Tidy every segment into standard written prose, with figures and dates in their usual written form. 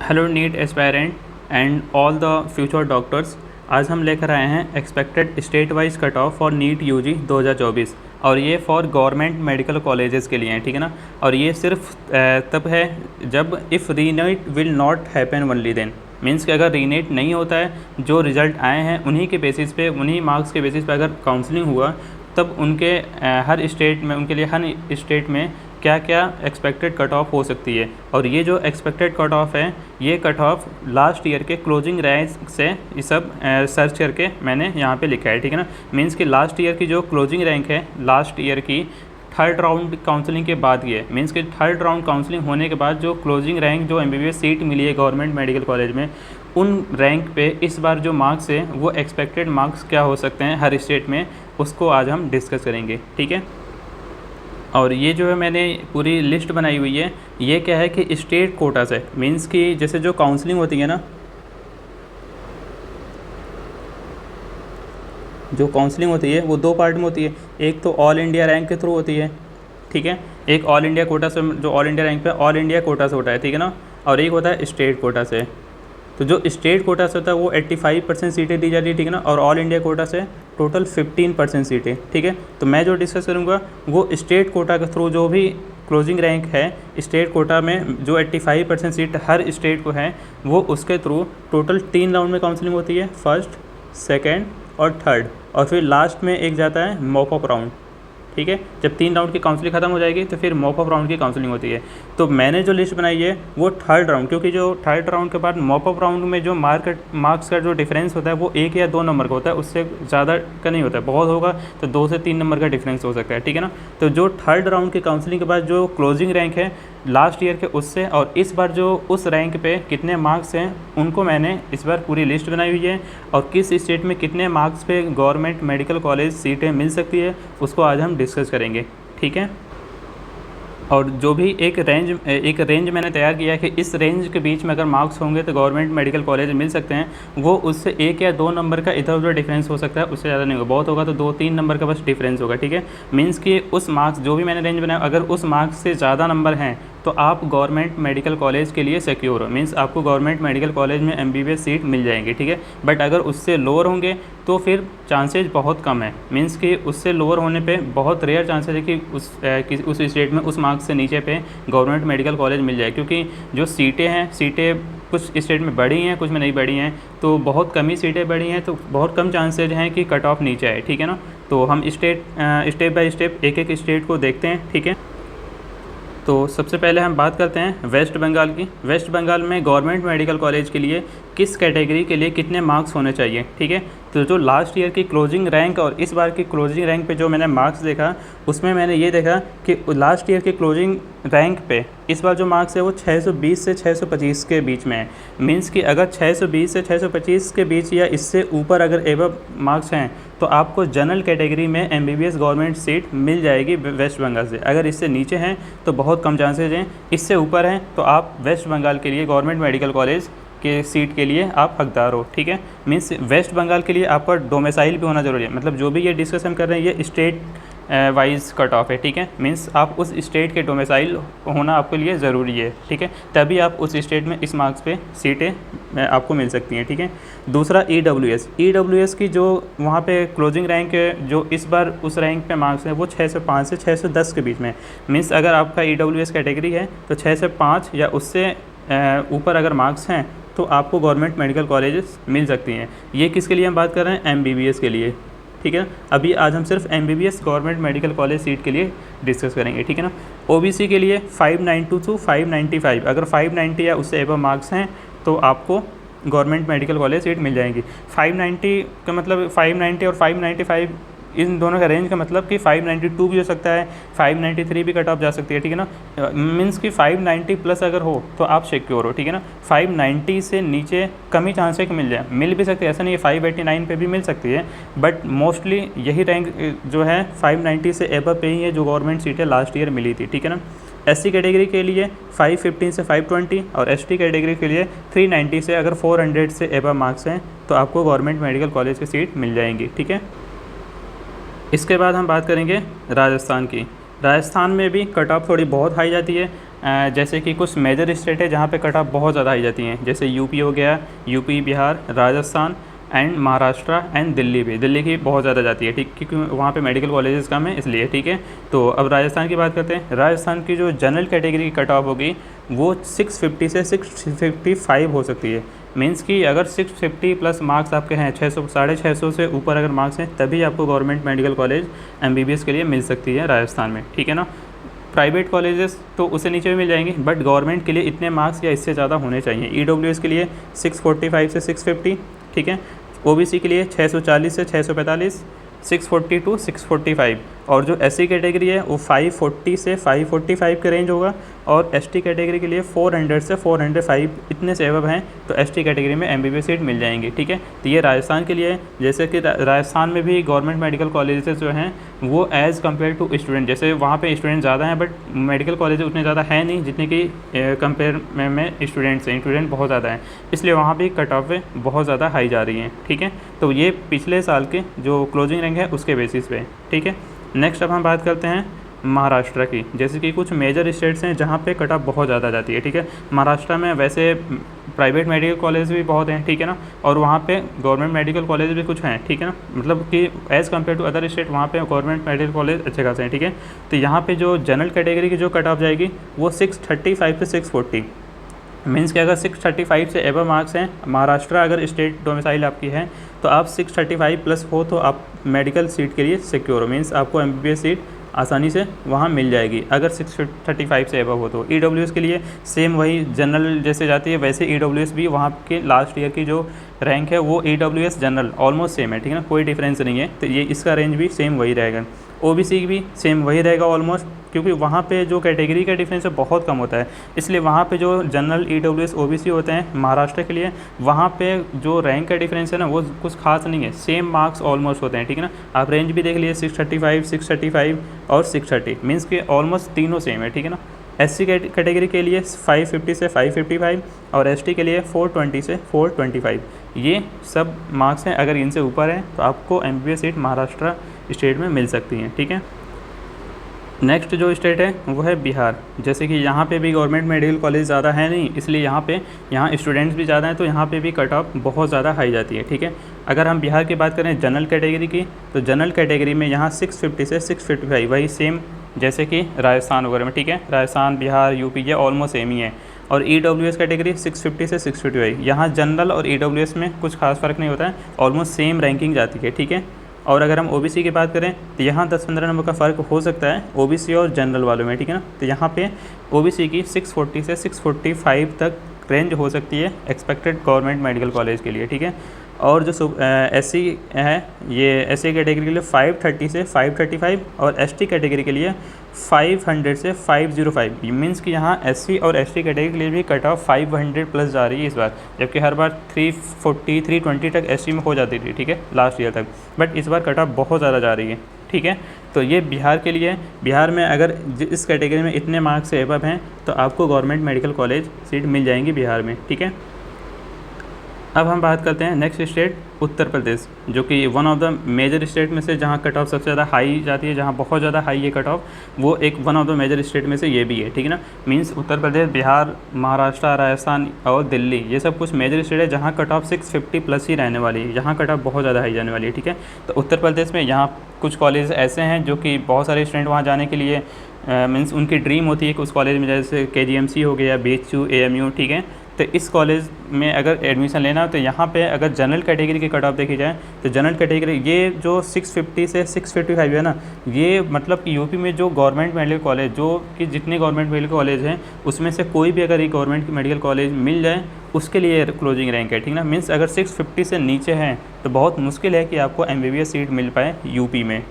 Hello NEET aspirant and all the future doctors. आज हम लेकर आए हैं expected state wise cut off for NEET UG 2024 और ये फॉर गवर्नमेंट मेडिकल कॉलेजेस के लिए हैं, ठीक है ना। और ये सिर्फ तब है जब इफ़ रीनेट will not happen only then, means कि अगर रीनेट नहीं होता है, जो रिज़ल्ट आए हैं उन्हीं के बेसिस पे, उन्हीं मार्क्स के बेसिस पे अगर काउंसलिंग हुआ तब उनके हर स्टेट में, उनके लिए हर स्टेट में क्या क्या एक्सपेक्टेड कट ऑफ हो सकती है। और ये जो एक्सपेक्टेड कट ऑफ है, ये कट ऑफ लास्ट ईयर के क्लोजिंग रैंक से ये सब सर्च करके मैंने यहाँ पे लिखा है, ठीक है ना। मीन्स कि लास्ट ईयर की जो क्लोजिंग रैंक है, लास्ट ईयर की थर्ड राउंड काउंसलिंग के बाद की है। मीन्स कि थर्ड राउंड काउंसलिंग होने के बाद जो क्लोजिंग रैंक, जो एमबीबीएस सीट मिली है गवर्नमेंट मेडिकल कॉलेज में, उन रैंक पे इस बार जो मार्क्स है वो एक्सपेक्टेड मार्क्स क्या हो सकते हैं हर स्टेट में, उसको आज हम डिस्कस करेंगे, ठीक है। और ये जो है मैंने पूरी लिस्ट बनाई हुई है, ये क्या है कि स्टेट कोटा से, मीन्स कि जैसे जो काउंसलिंग होती है ना, जो काउंसलिंग होती है वो दो पार्ट में होती है। एक तो ऑल इंडिया रैंक के थ्रू होती है, ठीक है। एक ऑल इंडिया कोटा से, जो ऑल इंडिया रैंक पे ऑल इंडिया कोटा से होता है, ठीक है ना। और एक होता है स्टेट कोटा से। तो जो स्टेट कोटा से होता है वो 85% सीटें दी जाती है, ठीक है ना। और ऑल इंडिया कोटा से टोटल 15% सीटें, ठीक है। तो मैं जो डिस्कस करूँगा वो स्टेट कोटा के थ्रू जो भी क्लोजिंग रैंक है, स्टेट कोटा में जो 85% सीट हर स्टेट को है, वो उसके थ्रू टोटल 3 राउंड में काउंसलिंग होती है, फर्स्ट, सेकेंड और थर्ड। और फिर लास्ट में एक जाता है मॉप अप राउंड, ठीक है। जब 3 राउंड की काउंसलिंग खत्म हो जाएगी तो फिर मॉप अप राउंड की काउंसलिंग होती है। तो मैंने जो लिस्ट बनाई है वो थर्ड राउंड, क्योंकि जो थर्ड राउंड के बाद मॉप अप राउंड में जो मार्क्स का जो डिफरेंस होता है वो 1 या 2 नंबर का होता है, उससे ज़्यादा का नहीं होता है। बहुत होगा तो 2 से 3 नंबर का डिफरेंस हो सकता है, ठीक है ना। तो जो थर्ड राउंड की काउंसलिंग के बाद जो क्लोजिंग रैंक है लास्ट ईयर के, उससे और इस बार जो उस रैंक पे कितने मार्क्स हैं उनको मैंने इस बार पूरी लिस्ट बनाई हुई है। और किस स्टेट में कितने मार्क्स पे गवर्नमेंट मेडिकल कॉलेज सीटें मिल सकती है उसको आज हम डिस्कस करेंगे, ठीक है। और जो भी एक रेंज मैंने तैयार किया है कि इस रेंज के बीच में अगर मार्क्स होंगे तो गवर्नमेंट मेडिकल कॉलेज मिल सकते हैं, वो उससे 1 या 2 नंबर का इधर उधर डिफरेंस हो सकता है, उससे ज़्यादा नहीं होगा। बहुत होगा तो 2-3 नंबर का बस डिफरेंस होगा, ठीक है। मीन्स कि उस मार्क्स, जो भी मैंने रेंज बनाया, अगर उस मार्क्स से ज़्यादा नंबर हैं तो आप गवर्नमेंट मेडिकल कॉलेज के लिए सिक्योर हो, मीन्स आपको गवर्नमेंट मेडिकल कॉलेज में एमबीबीएस सीट मिल जाएंगी, ठीक है। बट अगर उससे लोअर होंगे तो फिर चांसेज बहुत कम है, मीन्स कि उससे लोअर होने पे बहुत रेयर चांसेस है कि उस स्टेट में उस मार्क्स से नीचे पे गवर्नमेंट मेडिकल कॉलेज मिल जाए। क्योंकि जो सीटें हैं, सीटें कुछ स्टेट में बढ़ी हैं, कुछ में नहीं बढ़ी हैं, तो बहुत कम ही सीटें बढ़ी हैं, तो बहुत कम चांसेज हैं कि कट ऑफ नीचे आए, ठीक है ना। तो हम स्टेप बाय स्टेप एक एक स्टेट को देखते हैं, ठीक है। तो सबसे पहले हम बात करते हैं वेस्ट बंगाल की। वेस्ट बंगाल में गवर्नमेंट मेडिकल कॉलेज के लिए किस कैटेगरी के लिए कितने मार्क्स होने चाहिए, ठीक है। तो जो लास्ट ईयर की क्लोजिंग रैंक और इस बार की क्लोजिंग रैंक पे जो मैंने मार्क्स देखा, उसमें मैंने ये देखा कि लास्ट ईयर के क्लोजिंग रैंक पे इस बार जो मार्क्स है वो 620 से 625 के बीच में है। मीन्स कि अगर 620 से 625 के बीच या इससे ऊपर अगर एबव मार्क्स हैं तो आपको जनरल कैटेगरी में एमबीबीएस गवर्नमेंट सीट मिल जाएगी वेस्ट बंगाल से। अगर इससे नीचे हैं तो बहुत कम चांसेज हैं, इससे ऊपर हैं तो आप वेस्ट बंगाल के लिए गवर्नमेंट मेडिकल कॉलेज के सीट के लिए आप हकदार हो, ठीक है। मीन्स वेस्ट बंगाल के लिए आपका डोमिसाइल भी होना जरूरी है। मतलब जो भी ये डिस्कशन कर रहे हैं ये स्टेट वाइज कट ऑफ है, ठीक है। मीन्स आप उस स्टेट के डोमिसाइल होना आपके लिए ज़रूरी है, ठीक है। तभी आप उस स्टेट में इस मार्क्स पे सीटें आपको मिल सकती हैं, ठीक है। दूसरा ईडब्ल्यूएस की जो वहाँ पे क्लोजिंग रैंक है, जो इस बार उस रैंक पे मार्क्स है वो 605 से 610 के बीच में। मीन्स अगर आपका ईडब्ल्यूएस कैटेगरी है तो 6 से 5 या उससे ऊपर अगर मार्क्स हैं तो आपको गवर्नमेंट मेडिकल कॉलेजेस मिल सकती हैं। ये किसके लिए हम बात कर रहे हैं? एमबीबीएस के लिए, ठीक है। अभी आज हम सिर्फ MBBS government medical college seat के लिए डिस्कस करेंगे, ठीक है ना। ओबीसी के लिए 592 to 595, अगर 590 या उससे एबव मार्क्स हैं तो आपको गवर्नमेंट मेडिकल कॉलेज सीट मिल जाएंगी। 590 का मतलब 590 और 595 इन दोनों का रेंज का मतलब कि 592 भी हो सकता है, 593 भी कट ऑफ जा सकती है, ठीक है ना। मीन्स कि 590 प्लस अगर हो तो आप सिक्योर हो, ठीक है ना। 590 से नीचे कम ही चांस है कि मिल जाए, मिल भी सकती है, ऐसा नहीं है, 589 पे भी मिल सकती है, बट मोस्टली यही रैंक जो है 590 से एबव पे ही है जो गवर्नमेंट सीटें लास्ट ईयर मिली थी, ठीक है ना। एससी कैटेगरी के लिए 515 से 520 और एसटी कैटेगरी के लिए 390 से अगर 400 से एबव मार्क्स हैं तो आपको गवर्नमेंट मेडिकल कॉलेज की सीट मिल जाएंगी, ठीक है। इसके बाद हम बात करेंगे राजस्थान की। राजस्थान में भी कट ऑफ थोड़ी बहुत हाई जाती है। जैसे कि कुछ मेजर स्टेट है जहाँ पे कट ऑफ बहुत ज़्यादा आई जाती हैं, जैसे यूपी हो गया, UP, Bihar, Rajasthan and Maharashtra and Delhi भी, दिल्ली की बहुत ज़्यादा जाती है, ठीक, क्योंकि वहाँ पे मेडिकल कॉलेजेस कम है इसलिए, ठीक है। तो अब राजस्थान की बात करते हैं। राजस्थान की जो जनरल कैटेगरी की कट ऑफ होगी वो 650 से 655 हो सकती है। मीन्स कि अगर 650 प्लस मार्क्स आपके हैं, 600 650 से ऊपर अगर मार्क्स हैं, तभी आपको गवर्नमेंट मेडिकल कॉलेज MBBS के लिए मिल सकती है राजस्थान में, ठीक है ना। प्राइवेट कॉलेजेस तो उससे नीचे भी मिल जाएंगे, बट गवर्नमेंट के लिए इतने मार्क्स या इससे ज़्यादा होने चाहिए। EWS के लिए 645 से 650, ठीक है। OBC के लिए 640 से 645, 640 टू 645, और जो SC कैटेगरी है वो 540 से 545 का रेंज होगा, और ST कैटेगरी के लिए 400 से 405 इतने से एबव हैं तो ST कैटेगरी में MBBS सीट मिल जाएंगी, ठीक है। तो ये राजस्थान के लिए है। जैसे कि राजस्थान में भी गवर्नमेंट मेडिकल कॉलेजेस जो हैं वो एज़ कम्पेयर टू स्टूडेंट, जैसे वहाँ पे स्टूडेंट ज़्यादा हैं बट मेडिकल कॉलेज उतने ज़्यादा है नहीं जितने कि कंपेयर में स्टूडेंट्स हैं, स्टूडेंट बहुत ज़्यादा हैं, इसलिए वहाँ भी कट ऑफ बहुत ज़्यादा हाई जा रही हैं, ठीक है। तो ये पिछले साल के जो क्लोजिंग रैंक है उसके बेसिस पे, ठीक है। नेक्स्ट अब हम बात करते हैं महाराष्ट्र की। जैसे कि कुछ मेजर स्टेट्स हैं जहाँ पे कट ऑफ बहुत ज़्यादा जाती है, ठीक है। महाराष्ट्र में वैसे प्राइवेट मेडिकल कॉलेज भी बहुत हैं, ठीक है ना, और वहाँ पे गवर्नमेंट मेडिकल कॉलेज भी कुछ हैं, ठीक है ना, मतलब कि as compared to other state वहाँ पे गवर्नमेंट मेडिकल कॉलेज अच्छे खासे हैं, ठीक है। तो यहाँ पे जो जनरल कैटेगरी की जो कट ऑफ जाएगी वो 635 से 640, मीन्स कि अगर 635 से एबव मार्क्स हैं, महाराष्ट्र अगर स्टेट डोमिसाइल आपकी है तो आप 635 प्लस हो तो आप मेडिकल सीट के लिए सिक्योर हो, मीन्स आपको MBBS सीट आसानी से वहाँ मिल जाएगी अगर 635 से एबव हो तो। EWS के लिए सेम वही जनरल जैसे जाती है वैसे EWS भी वहाँ के लास्ट ईयर की जो रैंक है वो EWS जनरल ऑलमोस्ट सेम है, ठीक है ना, कोई डिफरेंस नहीं है। तो ये इसका रेंज भी सेम वही रहेगा। OBC भी सेम वही रहेगा ऑलमोस्ट, क्योंकि वहाँ पे जो कैटेगरी का डिफरेंस है बहुत कम होता है, इसलिए वहाँ पे जो जनरल EWS OBC होते हैं महाराष्ट्र के लिए वहाँ पे जो रैंक का डिफरेंस है ना वो कुछ खास नहीं है, सेम मार्क्स ऑलमोस्ट होते हैं, ठीक है ना। आप रेंज भी देख लीजिए 635, 635 और 630, मीन्स कि ऑलमोस्ट तीनों सेम है, ठीक है ना। SC कैटेगरी के लिए 550 से 555 और ST के लिए 420 से 425, ये सब मार्क्स हैं। अगर इनसे ऊपर हैं तो आपको MBBS सीट महाराष्ट्र स्टेट में मिल सकती हैं, ठीक है। नेक्स्ट जो स्टेट है वो है बिहार। जैसे कि यहाँ पे भी गवर्नमेंट मेडिकल कॉलेज ज़्यादा है नहीं, इसलिए यहाँ स्टूडेंट्स भी ज़्यादा हैं तो यहाँ पे भी कट ऑफ बहुत ज़्यादा हाई जाती है, ठीक है। अगर हम बिहार की बात करें जनरल कैटेगरी की, तो जनरल कैटेगरी में यहाँ 650 से 655 वही सेम जैसे कि राजस्थान वगैरह में, ठीक है। राजस्थान, बिहार, यूपी ये ऑलमोस्ट सेम ही है। और EWS कैटेगरी 650 से 655, यहाँ जनरल और EWS में कुछ खास फ़र्क नहीं होता है, ऑलमोस्ट सेम रैंकिंग जाती है, ठीक है। और अगर हम OBC की बात करें तो यहाँ 10-15 नंबर का फ़र्क हो सकता है OBC और जनरल वालों में, ठीक है ना। तो यहाँ पे OBC की 640 से 645 तक रेंज हो सकती है एक्सपेक्टेड गवर्नमेंट मेडिकल कॉलेज के लिए, ठीक है। और जो SC है ये SC कैटेगरी के लिए 530 से 535 और ST कैटेगरी के लिए 500 से 505, मीन्स कि यहाँ SC और ST कैटेगरी के लिए भी कट ऑफ 500 प्लस जा रही है इस बार, जबकि हर बार 340 320 तक SC में हो जाती थी, ठीक है, लास्ट ईयर तक, बट इस बार कट ऑफ बहुत ज़्यादा जा रही है, ठीक है। तो ये बिहार के लिए, बिहार में अगर इस कैटेगरी में इतने मार्क्स से एबव हैं तो आपको गवर्नमेंट मेडिकल कॉलेज सीट मिल जाएंगी बिहार में, ठीक है। अब हम बात करते हैं नेक्स्ट स्टेट उत्तर प्रदेश, जो कि one of the major state में से जहाँ कट ऑफ सबसे ज़्यादा हाई जाती है, जहाँ बहुत ज़्यादा हाई है कट ऑफ, वो एक one of the major state में से ये भी है, ठीक है ना। मींस उत्तर प्रदेश, बिहार, महाराष्ट्र, राजस्थान और दिल्ली ये सब कुछ मेजर स्टेट है जहाँ कट ऑफ 650 प्लस ही रहने वाली है, यहाँ कट ऑफ बहुत ज़्यादा हाई जाने वाली है, ठीक है। तो उत्तर प्रदेश में यहाँ कुछ कॉलेज ऐसे हैं जो कि बहुत सारे स्टूडेंट वहाँ जाने के लिए मीन्स उनकी ड्रीम होती है कि उस कॉलेज में, जैसे KGMC हो गया, BHU, AMU, ठीक है। तो इस कॉलेज में अगर एडमिशन लेना हो तो यहाँ पे अगर जनरल कैटेगरी की कट ऑफ देखी जाए तो जनरल कैटेगरी ये जो 650 से 655 है ना, ये मतलब कि यूपी में जो गवर्नमेंट मेडिकल कॉलेज, जो कि जितने गवर्नमेंट मेडिकल कॉलेज हैं उसमें से कोई भी अगर एक गवर्नमेंट मेडिकल कॉलेज मिल जाए उसके लिए क्लोजिंग रैंक है, ठीक ना। मीन्स अगर 650 से नीचे हैं तो बहुत मुश्किल है कि आपको MBBS सीट मिल पाए यूपी में।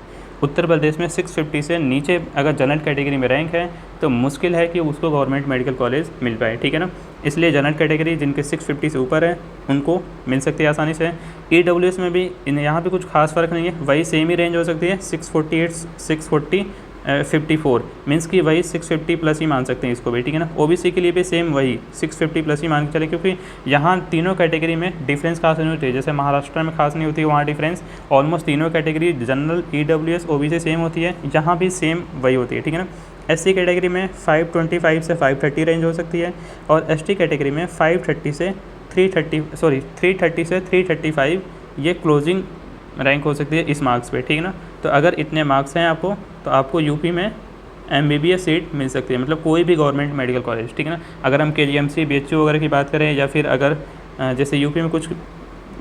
उत्तर प्रदेश में 650 से नीचे अगर जनरल कैटेगरी में रैंक है तो मुश्किल है कि उसको गवर्नमेंट मेडिकल कॉलेज मिल पाए, ठीक है ना। इसलिए जनरल कैटेगरी जिनके 650 से ऊपर है उनको मिल सकती है आसानी से। EWS में भी यहाँ पे कुछ खास फ़र्क नहीं है, वही सेम ही रेंज हो सकती है 648 640 54, मीन्स कि वही 650 प्लस ही मान सकते हैं इसको भी, ठीक है ना। OBC के लिए भी सेम वही 650 प्लस ही मान के चले, क्योंकि यहाँ तीनों कैटेगरी में डिफरेंस खास नहीं होती है, जैसे महाराष्ट्र में खास नहीं होती है वहाँ डिफरेंस, ऑलमोस्ट तीनों category general EWS OBC same होती है, यहाँ भी सेम वही होती है, ठीक है ना। SC कैटेगरी में 525 से 530 रेंज हो सकती है, और ST कैटेगरी में 530 से 330 से 335 ये क्लोजिंग रैंक हो सकती है इस मार्क्स पे, ठीक है ना। तो अगर इतने मार्क्स हैं आपको, तो आपको यूपी में MBBS सीट मिल सकती है, मतलब कोई भी गवर्नमेंट मेडिकल कॉलेज, ठीक है ना। अगर हम KGMC BHU वगैरह की बात करें, या फिर अगर जैसे यूपी में कुछ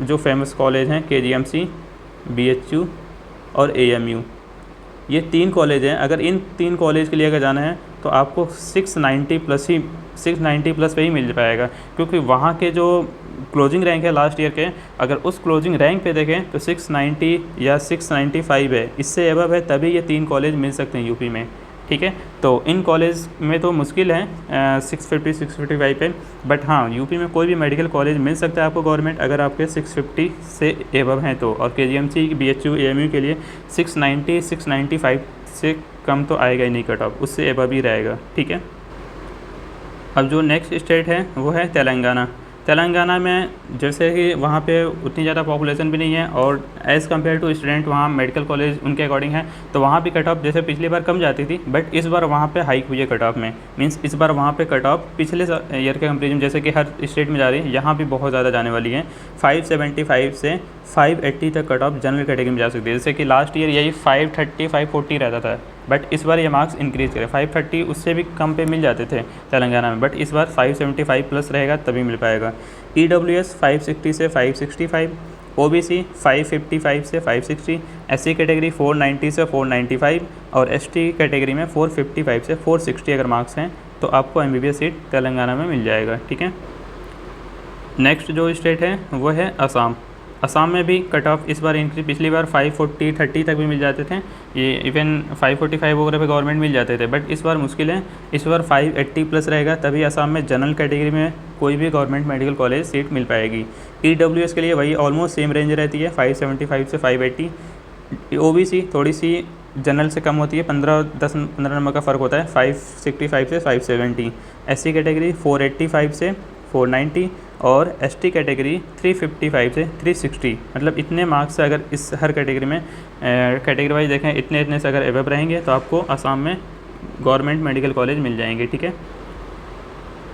जो फेमस कॉलेज हैं KGMC, BHU और AMU, ये 3 कॉलेज हैं। अगर इन 3 कॉलेज के लिए अगर जाना है तो आपको 690 प्लस पे ही मिल पाएगा, क्योंकि वहाँ के जो क्लोजिंग रैंक है लास्ट ईयर के, अगर उस क्लोजिंग रैंक पे देखें तो 690 या 695 है, इससे एबव है तभी ये 3 कॉलेज मिल सकते हैं यूपी में, ठीक है। तो इन कॉलेज में तो मुश्किल है 655 पे, बट हाँ यूपी में कोई भी मेडिकल कॉलेज मिल सकता है आपको गवर्नमेंट, अगर आपके 650 से एबव हैं तो। और KGMC BHU AMU के लिए 690 695 से कम तो आएगा ही नहीं कट ऑफ, उससे एबव ही रहेगा, ठीक है। अब जो नेक्स्ट स्टेट है वो है तेलंगाना। तेलंगाना में जैसे कि वहाँ पे उतनी ज़्यादा पॉपुलेशन भी नहीं है, और एज़ कम्पेयर टू स्टूडेंट वहाँ मेडिकल कॉलेज उनके अकॉर्डिंग है, तो वहाँ भी कट ऑफ जैसे पिछली बार कम जाती थी, बट इस बार वहाँ पे हाइक हुई है कट ऑफ में। मींस इस बार वहाँ पे कट ऑफ पिछले ईयर के कंपेरिजन जैसे कि हर स्टेट में जा रही है, यहाँ भी बहुत ज़्यादा जाने वाली है। 575 से 580 तक कट ऑफ जनरल कैटेगरी में जा सकती है, जैसे कि लास्ट ईयर यही 530 540 रहता था, बट इस बार ये मार्क्स इंक्रीज़ करे। 530 उससे भी कम पे मिल जाते थे तेलंगाना में, बट इस बार 575 प्लस रहेगा तभी मिल पाएगा। EWS 560 से 565, OBC 555 से 560, SC कैटेगरी 490 से 495, और ST कैटेगरी में 455 से 460 अगर मार्क्स हैं तो आपको MBBS सीट तेलंगाना में मिल जाएगा, ठीक है। नेक्स्ट जो स्टेट है वो है असम। असम में भी कट ऑफ इस बार इंक्रीज, पिछली बार 540-30 तक भी मिल जाते थे, ये इवन 545 वगैरह पे गवर्नमेंट मिल जाते थे, बट इस बार मुश्किल है, इस बार 580 प्लस रहेगा तभी असम में जनरल कैटेगरी में कोई भी गवर्नमेंट मेडिकल कॉलेज सीट मिल पाएगी। EWS के लिए वही ऑलमोस्ट सेम रेंज रहती है 575 से 580। OBC थोड़ी सी जनरल से कम होती है, 15 नंबर का फ़र्क होता है, 565 से 570। SC कैटेगरी 485 से 490, और ST कैटेगरी 355 से 360। मतलब इतने मार्क्स से अगर इस हर कैटेगरी में कैटेगरी वाइज देखें, इतने से अगर एबव रहेंगे तो आपको असम में गवर्नमेंट मेडिकल कॉलेज मिल जाएंगे, ठीक है।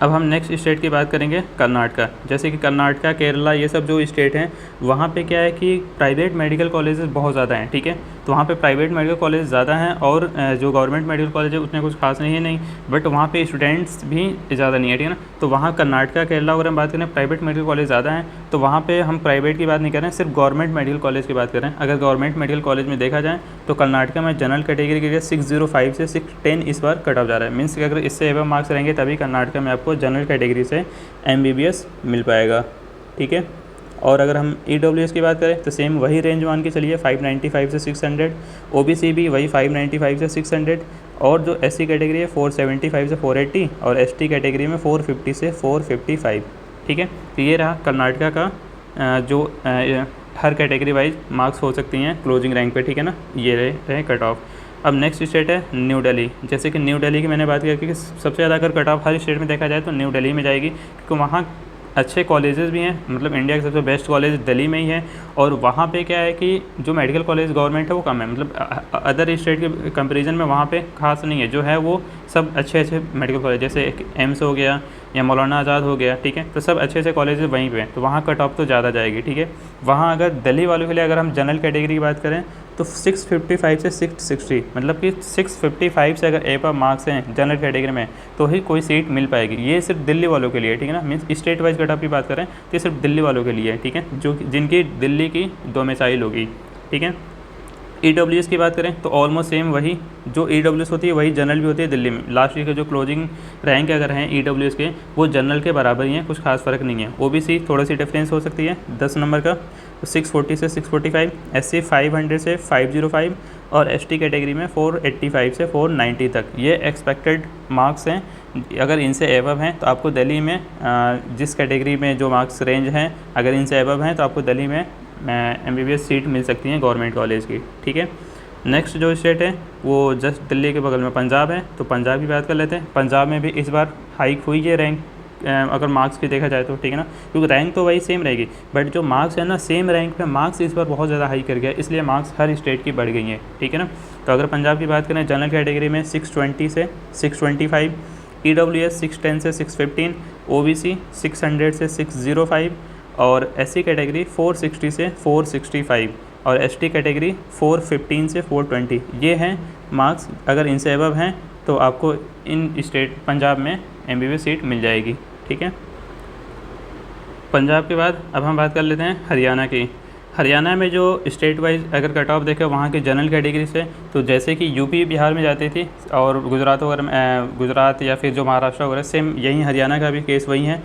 अब हम नेक्स्ट स्टेट की बात करेंगे कर्नाटका। जैसे कि कर्नाटका, केरला, ये सब जो स्टेट हैं वहाँ पे क्या है कि प्राइवेट मेडिकल कॉलेजेस बहुत ज़्यादा हैं, ठीक है। तो वहाँ पे प्राइवेट मेडिकल कॉलेज ज़्यादा हैं, और जो गवर्नमेंट मेडिकल कॉलेज है उतने कुछ खास नहीं, बट वहाँ पे स्टूडेंट्स भी ज़्यादा नहीं है, ठीक है ना। तो वहाँ कर्नाटका, केरला वगैरह हम बात करें, प्राइवेट मेडिकल कॉलेज ज़्यादा हैं, तो वहाँ पर हम प्राइवेट की बात नहीं कर रहे हैं, सिर्फ गवर्नमेंट मेडिकल कॉलेज की बात कर रहे हैं। अगर गवर्नमेंट मेडिकल कॉलेज में देखा जाए तो कर्नाटका में जनरल कैटेगरी के लिए 605 से 610 इस बार कट ऑफ जा रहा है। मीन्स कि अगर इससे एबव मार्क्स रहेंगे तभी कर्नाटका में आपको जनरल कैटेगरी से MBBS मिल पाएगा, ठीक है। और अगर हम EWS की बात करें तो सेम वही रेंज मान के चलिए 595 से 600, OBC भी वही 595 से 600, और जो SC कैटेगरी है 475 से 480, और ST कैटेगरी में 450 से 455, ठीक है। तो ये रहा कर्नाटका का जो हर कैटेगरी वाइज मार्क्स हो सकती हैं क्लोजिंग रैंक पे, ठीक है ना। ये रहे कट ऑफ। अब नेक्स्ट स्टेट है न्यू दिल्ली। जैसे कि न्यू दिल्ली की मैंने बात की कि सबसे ज़्यादा अगर कट ऑफ हर स्टेट में देखा जाए तो न्यू दिल्ली में जाएगी, क्योंकि वहाँ अच्छे कॉलेजेस भी हैं, मतलब इंडिया के सबसे बेस्ट कॉलेज दिल्ली में ही है, और वहाँ पे क्या है कि जो मेडिकल कॉलेज गवर्नमेंट है वो कम है, मतलब अदर स्टेट के कंपैरिजन में वहाँ पे खास नहीं है, जो है वो सब अच्छे मेडिकल कॉलेज, जैसे एक एम्स हो गया या मौलाना आज़ाद हो गया, ठीक है। तो सब अच्छे कॉलेज वहीं पे हैं, तो वहाँ कट ऑफ तो ज़्यादा जाएगी, ठीक है। वहाँ अगर दिल्ली वालों के लिए अगर हम जनरल कैटेगरी की बात करें तो 655 से 660, मतलब कि 655 से अगर एबव मार्क्स हैं जनरल कैटेगरी में तो ही कोई सीट मिल पाएगी। ये सिर्फ दिल्ली वालों के लिए, ठीक है ना। Means state wise cut of की बात करें तो ये सिर्फ दिल्ली वालों के लिए है, ठीक है, जो जिनकी दिल्ली की डोमिसाइल होगी, ठीक है। EWS की बात करें तो ऑलमोस्ट सेम वही जो EWS होती है वही जनरल भी होती है दिल्ली में। लास्ट ईयर के जो क्लोजिंग रैंक अगर हैं EWS के वो जनरल के बराबर ही हैं, कुछ खास फ़र्क नहीं है। OBC थोड़ी सी डिफरेंस हो सकती है 10 नंबर का, 640 से 645, SC 500 से 505, और ST कैटेगरी में 485 से 490 तक ये एक्सपेक्टेड मार्क्स हैं। अगर इनसे एबव हैं तो आपको दिल्ली में जिस कैटेगरी में जो मार्क्स रेंज हैं अगर इनसे एबव हैं तो आपको दिल्ली में MBBS सीट मिल सकती हैं गवर्नमेंट कॉलेज की, ठीक है। नेक्स्ट जो स्टेट है वो जस्ट दिल्ली के बगल में पंजाब है, तो पंजाब की बात कर लेते हैं। पंजाब में भी इस बार हाइक हुई है रैंक अगर मार्क्स की देखा जाए तो, ठीक है ना, क्योंकि रैंक तो वही सेम रहेगी, बट जो मार्क्स है ना सेम रैंक पे मार्क्स इस बार बहुत ज़्यादा हाई कर गया, इसलिए मार्क्स हर स्टेट की बढ़ गई हैं, ठीक है ना। तो अगर पंजाब की बात करें जनरल कैटेगरी में 620 से 625, EWS 610 से 615, OBC 600 से 605 और SC कैटेगरी 460 से 465 और ST कैटेगरी 415 से 420। ये हैं मार्क्स, अगर इनसे अबव हैं तो आपको इन स्टेट पंजाब में MBBS सीट मिल जाएगी, ठीक है। पंजाब के बाद अब हम बात कर लेते हैं हरियाणा की। हरियाणा में जो स्टेट वाइज अगर कट ऑफ देखें वहाँ के जनरल कैटेगरी से, तो जैसे कि यूपी बिहार में जाती थी और गुजरात वगैरह में, गुजरात या फिर जो महाराष्ट्र वगैरह, सेम यही हरियाणा का भी केस वही है।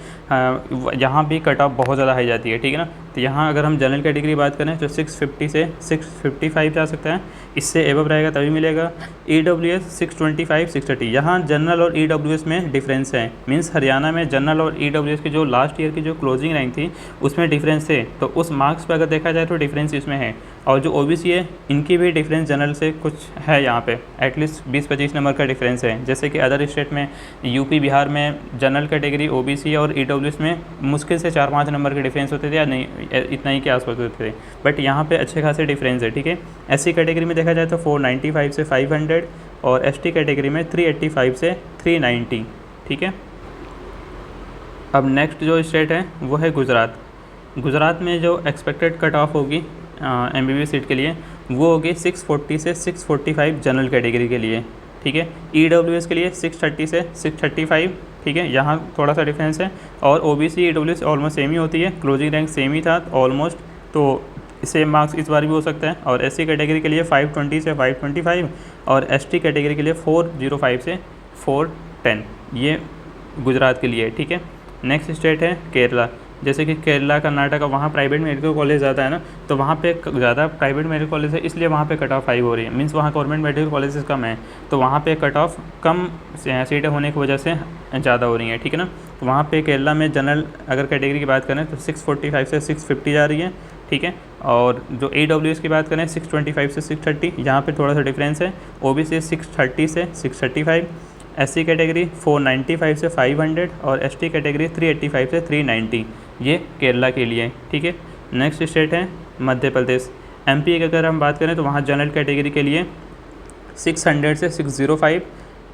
यहाँ भी कट ऑफ बहुत ज़्यादा हाई जाती है, ठीक है ना। तो यहाँ अगर हम जनरल कैटेगरी बात करें तो 650 से 655 जा सकता है, इससे एबव रहेगा तभी मिलेगा। EWS 625 630, यहाँ जनरल और EWS में डिफरेंस है, मीन्स हरियाणा में जनरल और EWS की जो लास्ट ईयर की जो क्लोजिंग रैंक थी उसमें डिफरेंस थे, तो उस मार्क्स पर अगर देखा जाए तो डिफरेंस इसमें है। और जो OBC है इनकी भी डिफरेंस जनरल से कुछ है, यहाँ पे एटलीस्ट 20-25 नंबर का डिफरेंस है। जैसे कि अदर स्टेट में यूपी बिहार में जनरल कैटेगरी OBC और EWS में मुश्किल से 4-5 नंबर के डिफरेंस होते थे, या नहीं इतना ही के आसपास होते थे, बट यहाँ पे अच्छे खासे डिफरेंस है, ठीक है। SC कैटेगरी में देखा जाए तो 495 से 500 और ST कैटेगरी में 385 से 390, ठीक है। अब नेक्स्ट जो स्टेट है वो है गुजरात। गुजरात में जो एक्सपेक्टेड कट ऑफ होगी MBBS सीट के लिए वो होगी 640 से 645 जनरल कैटेगरी के लिए, ठीक है। EWS के लिए 630 से 635, ठीक है, यहाँ थोड़ा सा डिफरेंस है। और OBC EWS ऑलमोस्ट सेम ही होती है, क्लोजिंग रैंक सेम ही था ऑलमोस्ट, तो सेम मार्क्स इस बार भी हो सकता है। और SC कैटेगरी के लिए 520 से 525 और ST कैटेगरी के लिए 405 से 410, ये गुजरात के लिए, ठीक है। नेक्स्ट स्टेट है केरला। जैसे कि केरला कर्नाटक, वहाँ प्राइवेट मेडिकल कॉलेज ज़्यादा है ना, तो वहाँ पे ज़्यादा प्राइवेट मेडिकल कॉलेज है, इसलिए वहाँ पे कट ऑफ हाई हो रही है, मीन्स वहाँ गवर्नमेंट मेडिकल कॉलेजेस कम है, तो वहाँ पे कट ऑफ कम सीटें होने की वजह से ज़्यादा हो रही है, ठीक है ना। तो वहाँ पे केरला में जनरल अगर कैटेगरी की बात करें तो 645 से 650 जा रही है, ठीक है। और जो EWS की बात करें 625 से 630, यहाँ पर थोड़ा सा डिफरेंस है। OBC 630 से 635, SC कैटेगरी 495 से 500 और ST कैटेगरी 385 से 390, ये केरला के लिए, ठीक है। नेक्स्ट स्टेट है मध्य प्रदेश। MP की अगर हम बात करें तो वहाँ जनरल कैटेगरी के लिए 600 से 605,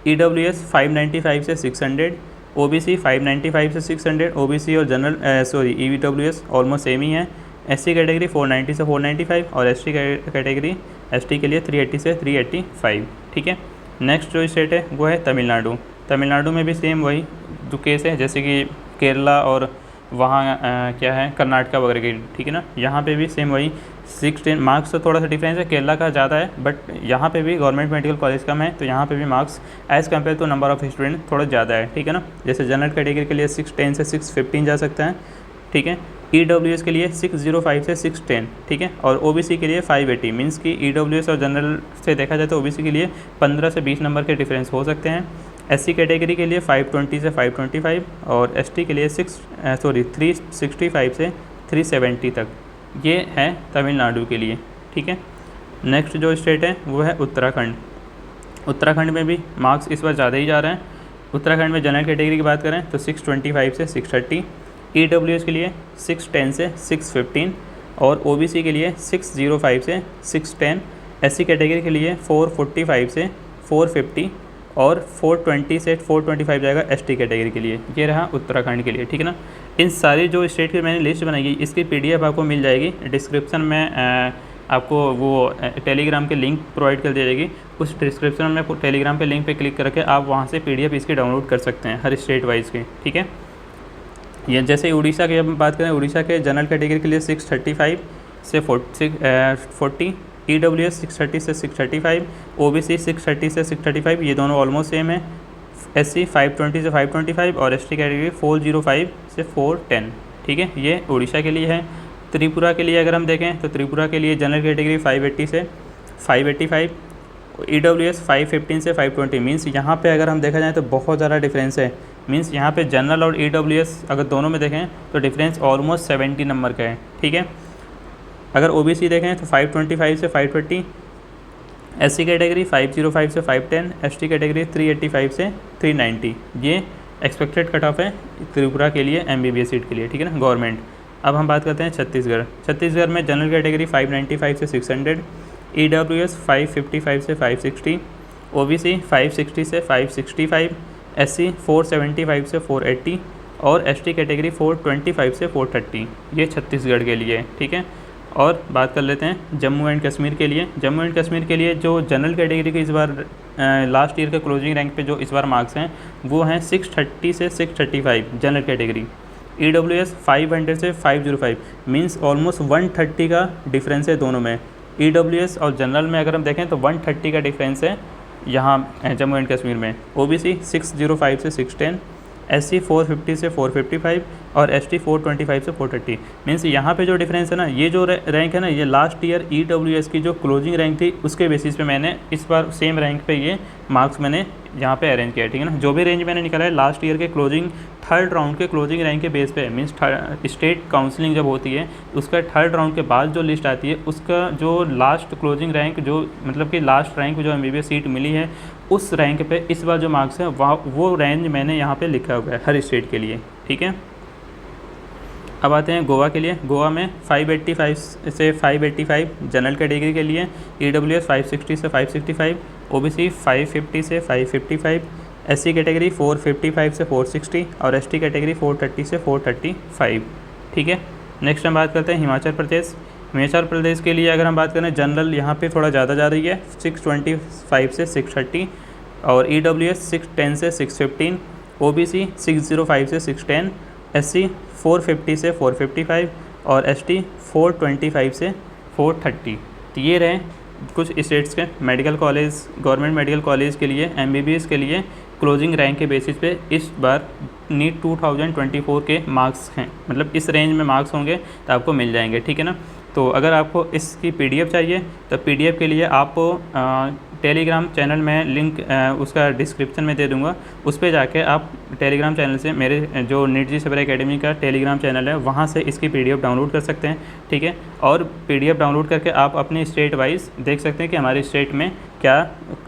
EWS 595 से 600, OBC 595 से 600, OBC और जनरल EWS ऑलमोस्ट सेम ही है। SC कैटेगरी 490 से 495 और ST कैटेगरी ST के लिए 380 से 385, ठीक है। नेक्स्ट जो स्टेट है वो है तमिलनाडु। तमिलनाडु में भी सेम वही जो केस है जैसे कि केरला और वहाँ क्या है कर्नाटका वगैरह की, ठीक है ना। यहाँ पे भी सेम वही 16 मार्क्स से थोड़ा सा डिफरेंस है, केरला का ज़्यादा है, बट यहाँ पे भी गवर्नमेंट मेडिकल कॉलेज कम है, तो यहाँ पे भी marks as compared to number of student थोड़ा ज़्यादा है, ठीक है ना। जैसे जनरल कैटेगरी के लिए 610 से 615 जा सकता है, ठीक है। EWS के लिए 605 से 610, ठीक है। और OBC के लिए 580, मीन्स कि EWS और जनरल से देखा जाए तो OBC के लिए 15 से 20 नंबर के डिफरेंस हो सकते हैं। SC कैटेगरी के लिए 520 से 525 और ST के लिए 365 से 370 तक, ये है तमिलनाडु के लिए, ठीक है। नेक्स्ट जो स्टेट है वो है उत्तराखंड। उत्तराखंड में भी मार्क्स इस बार ज़्यादा ही जा रहे हैं। उत्तराखंड में जनरल कैटेगरी की बात करें तो 625 से 630, EWS के लिए 610 से 615 और OBC के लिए 605 से 610, SC कैटेगरी के लिए 445 से 450 और 420 से 425 जाएगा ST कैटेगरी के लिए। ये रहा उत्तराखंड के लिए, ठीक है ना। इन सारी जो स्टेट की मैंने लिस्ट बनाई है इसकी PDF आपको मिल जाएगी डिस्क्रिप्शन में, आपको वो टेलीग्राम के लिंक प्रोवाइड कर दी जाएगी। उस डिस्क्रिप्शन में टेलीग्राम के लिंक पे क्लिक करके आप वहाँ से PDF इसकी डाउनलोड कर सकते हैं हर स्टेट वाइज की, ठीक है। ये जैसे उड़ीसा की हम बात करें, उड़ीसा के जनरल कैटेगरी के लिए 635 से 40, EWS 630 से 635, OBC 630 से 635, ये दोनों ऑलमोस्ट सेम है। SC 520 से 525 और ST कैटेगरी 405 से 410, ठीक है। ये उड़ीसा के लिए है। त्रिपुरा के लिए अगर हम देखें तो त्रिपुरा के लिए जनरल कैटेगरी 580 से 585, EWS 515 से 520, मीन्स यहाँ पे अगर हम देखा जाए तो बहुत ज़्यादा डिफरेंस है। मीन्स यहाँ पे जनरल और EWS अगर दोनों में देखें तो डिफरेंस ऑलमोस्ट 70 नंबर का है, ठीक है। अगर OBC देखें तो 525 से 530, SC कैटेगरी 505 से 510, ST कैटेगरी 385 से 390, ये एक्सपेक्टेड कट ऑफ है त्रिपुरा के लिए MBBS सीट के लिए, ठीक है ना, गवर्नमेंट। अब हम बात करते हैं छत्तीसगढ़। छत्तीसगढ़ में जनरल कैटेगरी 595 से 600, EWS 555 से 560, OBC 560 से 565, SC 475 से 480 और ST कैटेगरी 425 से 430। ये छत्तीसगढ़ के लिए, ठीक है। और बात कर लेते हैं जम्मू एंड कश्मीर के लिए। जम्मू एंड कश्मीर के लिए जो जनरल कैटेगरी के इस बार लास्ट ईयर के क्लोजिंग रैंक पे जो इस बार मार्क्स हैं वो हैं 630 से 635 जनरल कैटेगरी। EWS 500 से 505, मींस ऑलमोस्ट 130 का डिफरेंस है दोनों में। EWS और जनरल में अगर हम देखें तो 130 का डिफरेंस है यहाँ जम्मू एंड कश्मीर में। OBC 605 से 610, SC 450 से 455 और ST 425 से 430। मीन्स यहाँ पे जो डिफरेंस है ना, ये जो रैंक है ना, ये लास्ट ईयर EWS की जो क्लोजिंग रैंक थी उसके बेसिस पे मैंने इस बार सेम रैंक पे ये मार्क्स मैंने यहाँ पे अरेंज किया, ठीक है ना। जो भी रेंज मैंने निकाला है लास्ट ईयर के क्लोजिंग थर्ड राउंड के क्लोजिंग रैंक के बेस पे, मीन्स स्टेट काउंसलिंग जब होती है उसका थर्ड राउंड के बाद जो लिस्ट आती है उसका जो लास्ट क्लोजिंग रैंक जो मतलब कि लास्ट रैंक जो MBBS सीट मिली है उस रैंक पे इस बार जो मार्क्स है वो रेंज मैंने यहाँ पे लिखा हुआ है हर स्टेट के लिए, ठीक है। अब आते हैं गोवा के लिए। गोवा में 585 से 585 जनरल कैटेगरी के लिए, EWS 560 से 565, OBC 550 से 555, SC कैटेगरी 455 से 460 और ST कैटेगरी 430 से 435, ठीक है। नेक्स्ट हम बात करते हैं हिमाचल प्रदेश। हिमाचल प्रदेश के लिए अगर हम बात करें जनरल यहाँ पे थोड़ा ज़्यादा जा रही है 625 से 630 और EWS 610 से 615, OBC 605 से 610, SC 450 से 455 और ST 425 से 430। तो ये रहे कुछ स्टेट्स के medical college, government medical college के लिए MBBS के लिए क्लोजिंग रैंक के बेसिस पे इस बार नीट 2024 के मार्क्स हैं, मतलब इस रेंज में मार्क्स होंगे तो आपको मिल जाएंगे, ठीक है ना। तो अगर आपको इसकी PDF चाहिए तो PDF के लिए आप टेलीग्राम चैनल में लिंक उसका डिस्क्रिप्शन में दे दूंगा, उस पर जाके आप टेलीग्राम चैनल से मेरे जो नीट जी सवेरा एकेडमी का टेलीग्राम चैनल है वहाँ से इसकी PDF डाउनलोड कर सकते हैं, ठीक है। और PDF डाउनलोड करके आप अपने स्टेट वाइज देख सकते हैं कि हमारे स्टेट में क्या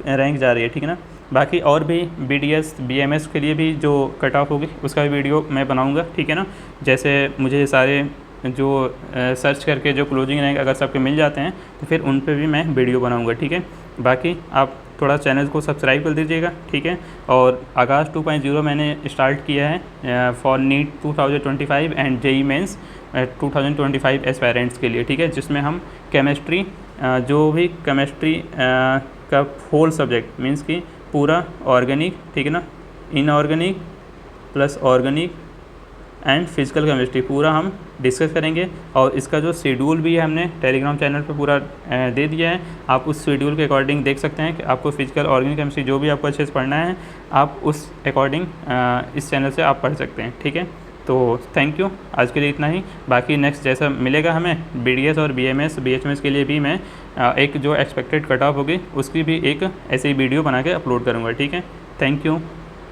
रैंक जा रही है, ठीक है ना। बाकी और भी BDS BMS के लिए भी जो कट ऑफ होगी उसका भी वीडियो मैं बनाऊँगा, ठीक है ना। जैसे मुझे सारे जो सर्च करके जो क्लोजिंग रैंक अगर सबके मिल जाते हैं तो फिर उन पे भी मैं वीडियो बनाऊंगा, ठीक है। बाकी आप थोड़ा चैनल को सब्सक्राइब कर दीजिएगा, ठीक है। और आकाश 2.0 मैंने स्टार्ट किया है for NEET 2025 and JEE mains 2025 aspirants के लिए, ठीक है, जिसमें हम केमिस्ट्री जो भी केमिस्ट्री का होल सब्जेक्ट मीन्स कि पूरा ऑर्गेनिक, ठीक है ना, inorganic plus organic and physical chemistry पूरा हम डिस्कस करेंगे। और इसका जो शेड्यूल भी है हमने टेलीग्राम चैनल पे पूरा दे दिया है, आप उस शेड्यूल के अकॉर्डिंग देख सकते हैं कि आपको फिजिकल ऑर्गेनिक केमिस्ट्री जो भी आपको अच्छे से पढ़ना है आप उस अकॉर्डिंग इस चैनल से आप पढ़ सकते हैं, ठीक है। तो थैंक यू, आज के लिए इतना ही। बाकी नेक्स्ट जैसा मिलेगा हमें BDS और BMS BHMS के लिए भी मैं एक जो एक्सपेक्टेड कट ऑफ होगी उसकी भी एक ऐसी वीडियो बना के अपलोड करूँगा, ठीक है। Thank you.